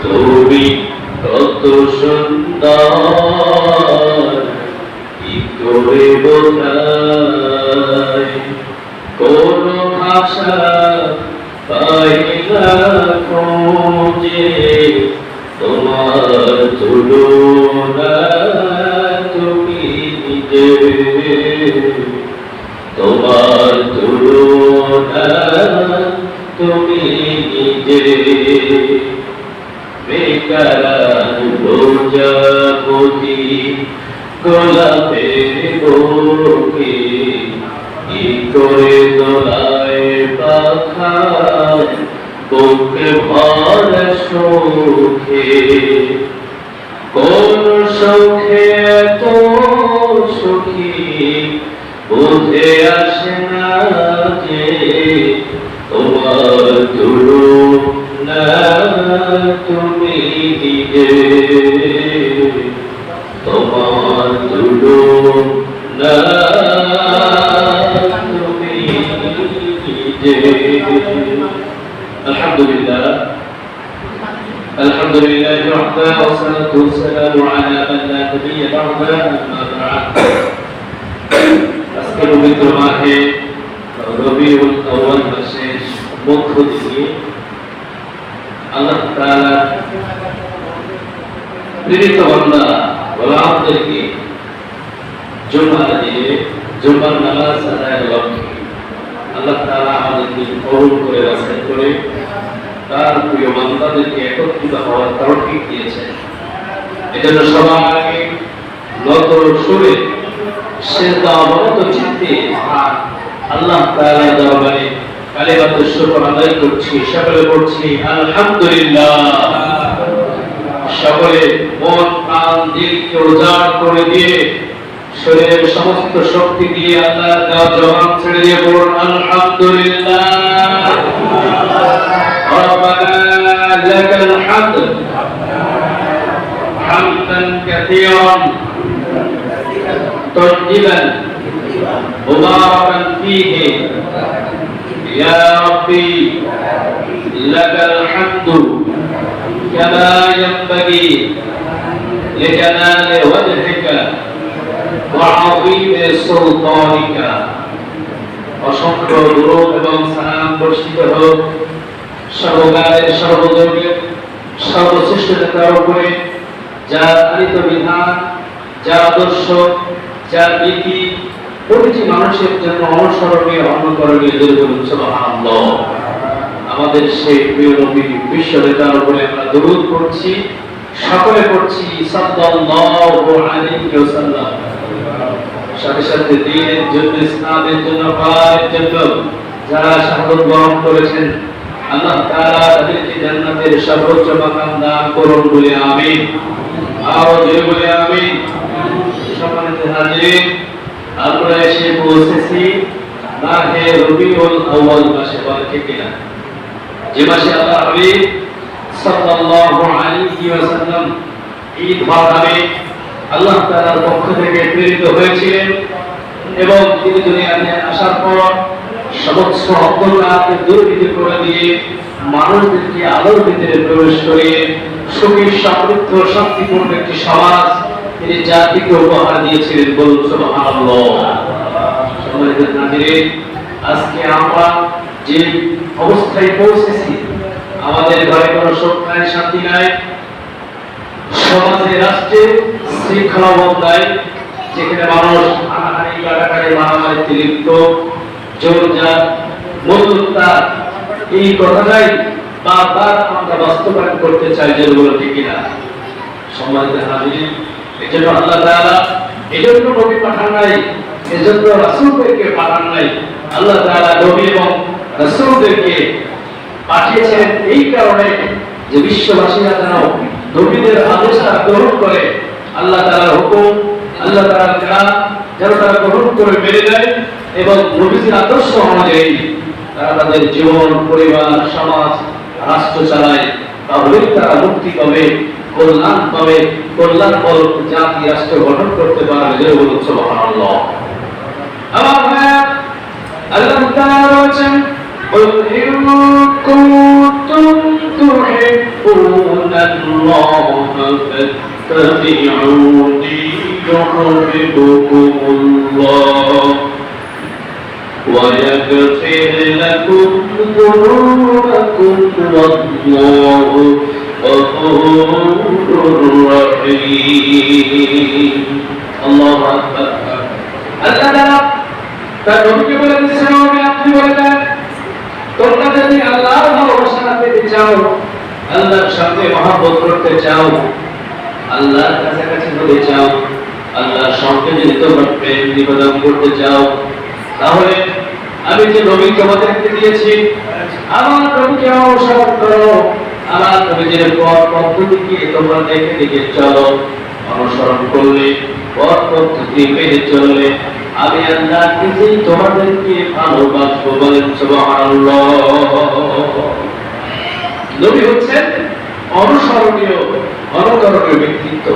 তুমি কত সুন্দর, কি করে বোঝাই, কোন ভাষা পাই না খুঁজে, তোমার তুলনা তুমি নিজে, তোমার তুলনা তুমি নিজে। বেকার প্রজাপতি গোলাপের বুকে কি করে দোলায় পাখা, বুকে ভরা সুখে, কোন সুখে এত সুখী বুঝে আসে না যে, তোমার তুলনা তুমি নিজে, তোমার তুলনা তুমি নিজে। আলহামদুলিল্লাহ, আলহামদুলিল্লাহ ওয়াহদা ওয়াসসালাতু ওয়াসসালামু আলা মান লা নাবিয়্যা বা'দা, আম্মা বা'দ। আজকের পবিত্র মাহে রবিউল আউয়াল মাসের মধ্য দিয়ে আল্লাহ তাআলা প্রেরিত বান্দা গোলামদেরকে জুমার দিনে জুমার নামাজ আদায়ের লক্ষ্যে আল্লাহ তাআলা আমাদেরকে কবুল করে বাছাই করে তার প্রিয় বান্দাদেরকে একত্রিত হওয়ার তৌফিক দিয়েছেন। এজন্য সবার আগে নত সুরে সিজদা অবনত চিত্তে আল্লাহ তাআলার দরবারে কালিমাতুশ শুকর আদায় করছি, সকলে পড়ছি আলহামদুলিল্লাহ। সকলে মন প্রাণ দিলকে উজাড় করে দিয়ে শরীরের সমস্ত শক্তি দিয়ে আল্লাহর দেওয়া জবান ছেড়ে দিয়ে পড়ুন আলহামদুলিল্লাহ। রব্বানা লাকাল হামদ হামদান কাসীরান طيبا مباركا فيه يا ربي لك الحمد كما ينبغي لجلال وجهك وعظيم سلطانك। অসংখ্য দরুদ এবং সালাম বর্ষিত হোক সর্বকালের সর্বযুগের সর্বশ্রেষ্ঠ নেতার উপরে, যার আনিত বিধান, যার আদর্শ, যার নীতি প্রতিটি মানুষের জন্য অনুসরণীয় অনুকরণীয়। সুবহানাল্লাহ। আমাদের সেই প্রিয় নবী বিশ্ব নেতার উপরে আমরা দরুদ পড়ছি, সকলে পড়ছি সাল্লাল্লাহু আলাইহি ওয়াসাল্লাম। সাথে সাথে দ্বীনের জন্য, ইসলামের জন্য, পায়ের জন্য যারা শাহাদাত বরণ করেছেন আল্লাহ তাআলা তাদেরকে জান্নাতের সর্বোচ্চ মাকাম দান করুন বলে আমিন। আরো জোরে বলে আমিন। সম্মানিত হাজিরিন, আমরা এসে পৌঁছেছি মাহে রবিউল আউয়াল মাসে, বলে ঠিক কিনা? যে মাসে আল্লাহ হাবিব সাল্লাল্লাহু আলাইহি ওয়াসাল্লাম ঈদ মানাবে আল্লাহ তাআলার পক্ষ থেকে প্রেরিত হয়েছিলেন এবং তিনি দুনিয়াতে আসার পর সমস্ত অন্ধকারকে দূরীভূত করে দিয়ে মানুষদেরকে আলোর ভিতরে প্রবেশ করিয়ে সুখী সমৃদ্ধ শান্তিপূর্ণ একটি সমাজ তিনি জাতিকে উপহার দিয়েছিলেন। বলুন সুবহানাল্লাহ। সম্মানিত হাজিরিন, আজকে আমরা যে অবস্থায় পৌঁছেছি, আমাদের ঘরে কোনো সুখ নাই, শান্তি নাই, সমাজে রাষ্ট্রে শৃঙ্খলা নাই, যেখানে মানুষ হানাহানি কাটাকাটি মারামারিতে লিপ্ত, জোরজার মধ্যস্থতা, এই কথাটাই বারবার আমরা বাস্তবায়ন করতে চাই। যেগুলো ঠিক কিনা? সম্মানিত হাজিরিন, এজন্য আল্লাহ তাআলা এজন্য নবী পাঠান নাই, এজন্য রাসূলদেরকে পাঠান নাই। আল্লাহ তাআলা নবী এবং রাসূলদেরকে পাঠিয়েছেন এই কারণে যে বিশ্ববাসীরা যেন নবীদের আদেশটা গ্রহণ করে, আল্লাহ তাআলার হুকুম, আল্লাহ তাআলার কালাম যেন তারা গ্রহণ করে মেনে নেয় এবং নবীদের আদর্শ অনুযায়ী তারা তাদের জীবন, পরিবার, সমাজ, রাষ্ট্র চালায়, তাহলে তারা মুক্তি পাবে, কল্যাণ পাবে, কল্যাণকর জাতি রাষ্ট্র গঠন করতে পারবে। যে বলুন সুবহানাল্লাহ। আমার ভাইয়া, আল্লাহ তাআলা বলেন قل إن كنتم تحبون تحبون الله فاتبعوني يحببكم الله ويغفر لكم ذنوبكم والله غفور رحيم الله أكبر আল্লাহ তার নবীকে বলে দিয়েছেন আপনি বলে দেন তোমরা যদি আল্লাহর ভালোবাসা পেতে চাও আল্লাহর সাথে মহব্বত করতে চাও আল্লাহর কাছাকাছি হতে চাও আল্লাহর সঙ্গে যদি তোমরা প্রেম নিবেদন করতে চাও তাহলে আমি যে নবী তোমাদেরকে দিয়েছি আমার নবীকে অনুসরণ করো আমার নবীর পথ পদ্ধতিকে তোমরা দেখে দেখে চলো অনুসরণ করলে পথ পদ্ধতি মেনে চললে আমি আল্লাহ নিজেই তোমাদেরকে ভালোবাসবো বলেন সুবহানাল্লাহ। নবী হচ্ছেন অনুসরণীয় অনুকরণীয় ব্যক্তিত্ব।